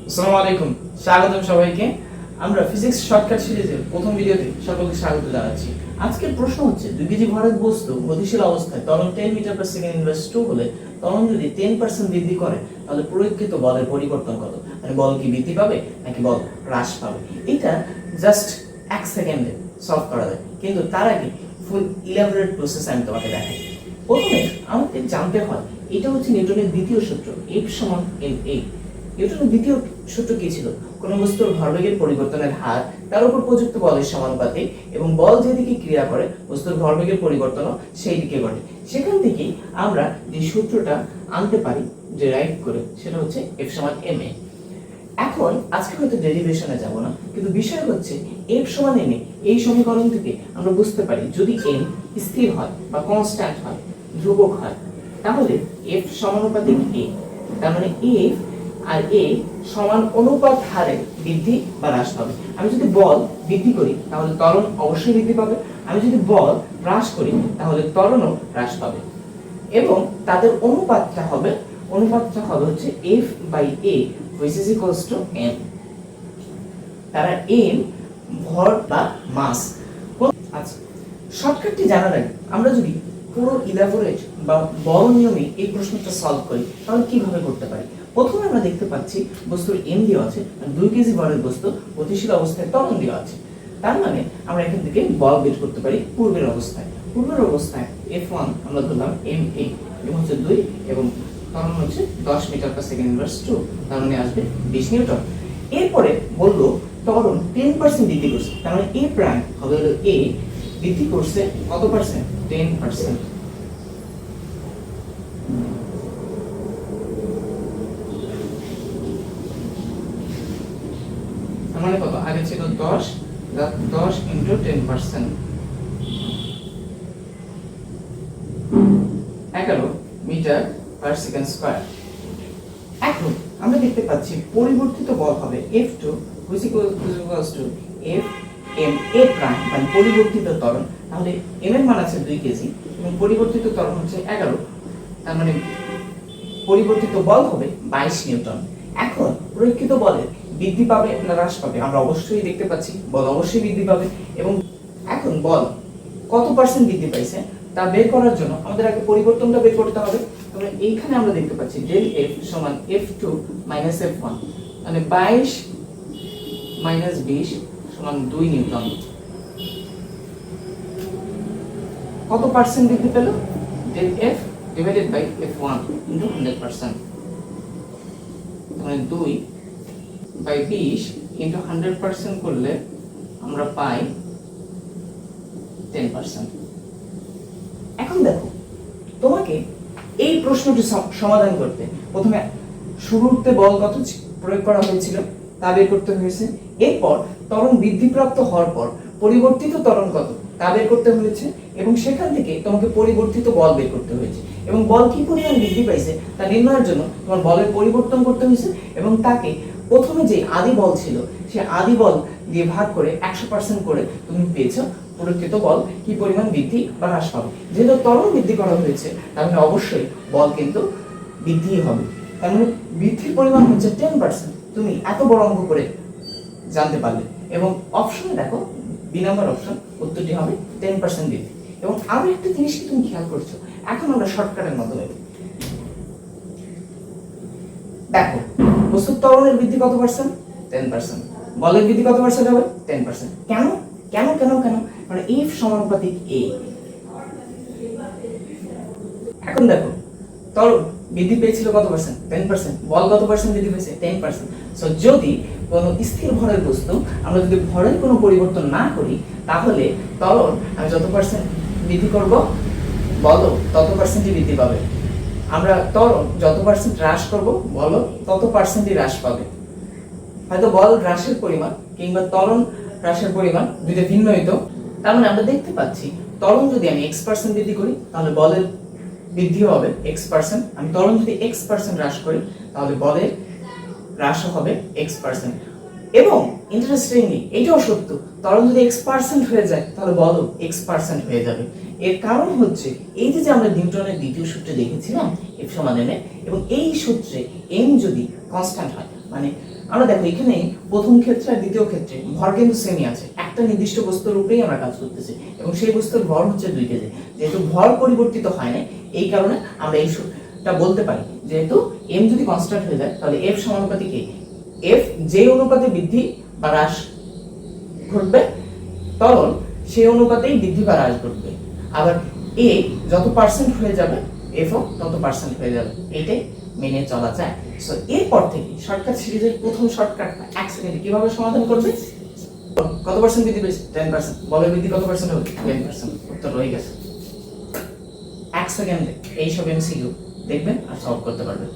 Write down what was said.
আসসালামু আলাইকুম, স্বাগতম সবাইকে। আমরা ফিজিক্স শর্টকাট সিরিজের প্রথম ভিডিওতে সকলকে স্বাগত জানাচ্ছি। আজকের প্রশ্ন হচ্ছে 2 কেজি ভরের বস্তু গতিশীল অবস্থায় ত্বরণ 10 মিটার পার সেকেন্ড ইনভার্স 2 হলে ত্বরণ যদি 10% বৃদ্ধি করে তাহলে প্রয়োগকৃত বলের পরিবর্তন কত? মানে বল কি বৃদ্ধি পাবে নাকি বল হ্রাস পাবে? এটা জাস্ট 1 সেকেন্ডে সলভ করা যায়, কিন্তু তার আগে ফুল ইলাবোরেট প্রসেস আমি তোমাকে দেখাই। প্রথমে আমাদের জানতে হয় এটা হচ্ছে নিউটনের দ্বিতীয় সূত্র, F সমান ma। নিউটনের দ্বিতীয় সূত্র কি ছিল? কোন বস্তুর ভরবেগের পরিবর্তনের হার তার উপর প্রযুক্ত বলের সমানুপাতিক এবং বল যেদিকে ক্রিয়া করে বস্তুর ভরবেগের পরিবর্তনও সেই দিকে ঘটে। সেখান থেকে আমরা যে সূত্রটা আনতে পারি ডেরাইভ করে সেটা হচ্ছে F সমান ma। এখন আজকে হয়তো ডেরিভেশনে যাব না, কিন্তু বিষয় হচ্ছে F সমান ma এই সমীকরণ থেকে আমরা বুঝতে পারি যদি m স্থির হয় বা কনস্ট্যান্ট হয়, ধ্রুবক হয়, তাহলে F সমানুপাতিক a। তার মানে F আর a সমান অনুপাত হারে বৃদ্ধি বা হ্রাস পাবে। আমি যদি বল বৃদ্ধি করি তাহলে ত্বরণ অবশ্যই বৃদ্ধি পাবে, আমি যদি বল হ্রাস করি তাহলে ত্বরণও হ্রাস পাবে, এবং তাদের অনুপাতটা হবে হচ্ছে F/a which is equals to m। তারা m ভর বা মাস। আচ্ছা, শর্টকাটটি জানার আগে আমরা যদি পুরো ইলাবোরেট বা বল নিয়মে এই প্রশ্নটা সলভ করি তাহলে কিভাবে করতে পারি। প্রথমে আমরা দেখতে পাচ্ছি বস্তুর m দেওয়া আছে, 2 কেজি ভরের বস্তু গতিশীল অবস্থায় ত্বরণ দেওয়া আছে। তার মানে আমরা এখান থেকে বল বের করতে পারি পূর্বের অবস্থায়। F1 আমরা ধরলাম ma, এবং হচ্ছে 2 এবং ত্বরণ হচ্ছে 10 মিটার পার সেকেন্ড ইনভার্স 2, তার মানে আসবে 20 নিউটন। এরপরে বললো ত্বরণ 10% বৃদ্ধি করছে, তার মানে a প্রাইম হবে হলো a বৃদ্ধি করছে কত পার্সেন্ট? 10%। মানে কত? আগে ছিল 10 into 10%, 11 metre per second square. এখন আমরা দেখতে পাচ্ছি পরিবর্তিত বল হবে F2 which equals to F(ma) মানে পরিবর্তিত ত্বরণ। তাহলে m এর মান আছে 2 কেজি এবং পরিবর্তিত ত্বরণ হচ্ছে 11, তার মানে পরিবর্তিত বল হবে 22 নিউটন। এখন প্রয়োগকৃত বলের বৃদ্ধি পাবে না হ্রাস পাবে? আমরা অবশ্যই দেখতে পাচ্ছি বল অবশ্যই বৃদ্ধি পাবে, এবং এখন বল কত পার্সেন্ট বৃদ্ধি পাইছে তা বের করার জন্য আমাদের আগে পরিবর্তনটা বের করতে হবে। তাহলে এইখানে আমরা দেখতে পাচ্ছি del F সমান F2 minus F1, মানে 22 minus 20 সমান 2 নিউটন। কত পার্সেন্ট বৃদ্ধি পেল? del F divided by F1 into 100%, মানে 2/20 into 100% করলে আমরা পাই 10%। এখন দেখো, তোমাকে এই প্রশ্নটি সমাধান করতে প্রথমে শুরুতে বল কত প্রয়োগ করা হয়েছিল তা বের করতে হয়েছে, এরপর ত্বরণ বৃদ্ধিপ্রাপ্ত হওয়ার পর পরিবর্তিত ত্বরণ কত তা বের করতে হয়েছে, এবং সেখান থেকে তোমাকে পরিবর্তিত বল বের করতে হয়েছে, এবং বল কি পরিমাণ বৃদ্ধি পাইছে তা নির্ণয়ের জন্য তোমার বলের পরিবর্তন করতে হয়েছে, এবং তাকে প্রথমে যে আদি বল ছিল সে আদি বল দিয়ে ভাগ করে 100% করে তুমি পেয়েছো প্রয়োগকৃত বল কি পরিমাণ বৃদ্ধি বা হ্রাস পাবে। যেহেতু ত্বরণ বৃদ্ধি করা হয়েছে তার মানে অবশ্যই বল কিন্তু বৃদ্ধি হবে, তার মানে বৃদ্ধির পরিমাণ হচ্ছে 10%। তুমি এত বড় অঙ্ক করে জানতে পারলে, এবং অপশনে দেখো বি নাম্বার অপশন, উত্তরটি হবে 10% বৃদ্ধি। এবং আরো একটা জিনিস কি তুমি খেয়াল করছো, এখন আমরা শর্টকাটের মাধ্যমে দেখো বস্তুর ত্বরণের বৃদ্ধি কত পার্সেন্ট? 10%। বলের বৃদ্ধি কত পার্সেন্ট হবে? 10%। কেন কেন কেন কেন? মানে F সমানুপাতিক a। এখন দেখো ত্বরণ বৃদ্ধি পেয়েছিল কত পার্সেন্ট? 10%। বল কত পার্সেন্ট বৃদ্ধি পেয়েছে? 10%। সো যদি কোনো স্থির ভরের বস্তু আমরা যদি ভরের কোনো পরিবর্তন না করি তাহলে ত্বরণ আমি যত পার্সেন্ট বৃদ্ধি করব বলও তত পার্সেন্টই বৃদ্ধি পাবে। আমরা ত্বরণ যত পার্সেন্ট হ্রাস করব বলও তত পার্সেন্টই হ্রাস পাবে। হয়তো বল হ্রাসের পরিমাণ কিংবা ত্বরণ হ্রাসের পরিমাণ দুইটা ভিন্ন হইতো। তার মানে আমরা দেখতে পাচ্ছি ত্বরণ যদি আমি x% বৃদ্ধি করি তাহলে বলের বৃদ্ধি হবে x%, আমি ত্বরণ যদি x% হ্রাস করি তাহলে বলের হ্রাস হবে x%। এবং ইন্টারেস্টিংলি এটাও সত্য, ত্বরণ যদি x% হয়ে যায় তাহলে বলও x% হয়ে যাবে। এর কারণ হচ্ছে এই যে আমরা নিউটনের দ্বিতীয় সূত্রে দেখেছিলাম F সমান ma, এবং এই সূত্রে m যদি কনস্ট্যান্ট হয় মানে আমরা দেখো এখানে প্রথম ক্ষেত্রে আর দ্বিতীয় ক্ষেত্রে ভর কিন্তু সেমই আছে, একটা নির্দিষ্ট বস্তুর উপরেই আমরা কাজ করতেছি এবং সেই বস্তুর ভর হচ্ছে 2 কেজি। যেহেতু ভর পরিবর্তিত হয় না, এই কারণে আমরা এইটা বলতে পারি যেহেতু m যদি কনস্ট্যান্ট হয়ে যায় তাহলে f সমানুপাতিক a। f যে অনুপাতে বৃদ্ধি বা হ্রাস ঘটবে ত্বরণ সেই অনুপাতেই বৃদ্ধি বা হ্রাস ঘটবে, আবার a যত পার্সেন্ট হয়ে যাবে f ও তত পার্সেন্ট হয়ে যাবে, এটাই মেনে চলা যায়। সো এরপর থেকে শর্টকাট সিরিজের প্রথম শর্টকাট 1 সেকেন্ডে কিভাবে সমাধান করবে? কত পার্সেন্ট বৃদ্ধি পেয়েছে? 10%। বলের বৃদ্ধি কত পার্সেন্ট হবে? 10%। উত্তর রয়ে গেছে। 1 সেকেন্ডে এই সব এমসিকিউ দেখবেন আর সলভ করতে পারবেন।